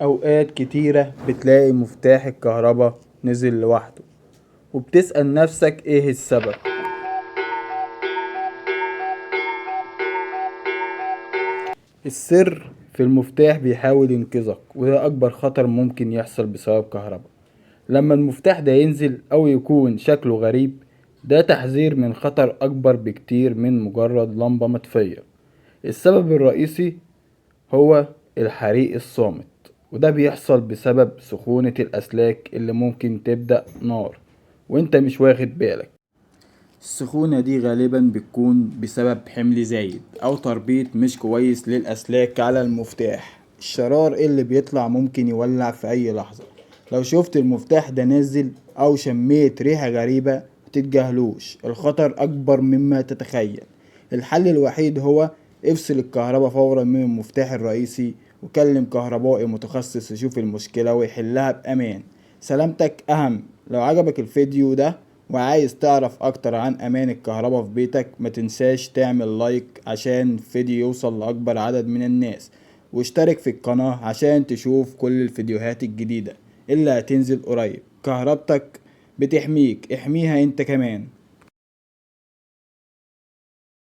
أوقات كتيرة بتلاقي مفتاح الكهرباء نزل لوحده، وبتسأل نفسك ايه السبب. السر في المفتاح بيحاول ينقذك، وده أكبر خطر ممكن يحصل بسبب كهرباء. لما المفتاح ده ينزل أو يكون شكله غريب، ده تحذير من خطر أكبر بكتير من مجرد لمبة مطفية. السبب الرئيسي هو الحريق الصامت، وده بيحصل بسبب سخونة الأسلاك اللي ممكن تبدأ نار وانت مش واخد بالك. السخونة دي غالبا بتكون بسبب حمل زايد أو تربيط مش كويس للأسلاك على المفتاح. الشرار اللي بيطلع ممكن يولع في أي لحظة. لو شفت المفتاح ده نازل أو شميت ريحة غريبة متتجاهلوش، الخطر أكبر مما تتخيل. الحل الوحيد هو افصل الكهرباء فورا من المفتاح الرئيسي، وكلم كهربائي متخصص يشوف المشكلة ويحلها بأمان. سلامتك أهم. لو عجبك الفيديو ده وعايز تعرف اكتر عن امان الكهرباء في بيتك، ما تنساش تعمل لايك عشان الفيديو يوصل لاكبر عدد من الناس، واشترك في القناة عشان تشوف كل الفيديوهات الجديدة اللي هتنزل قريب. كهربتك بتحميك، احميها انت كمان.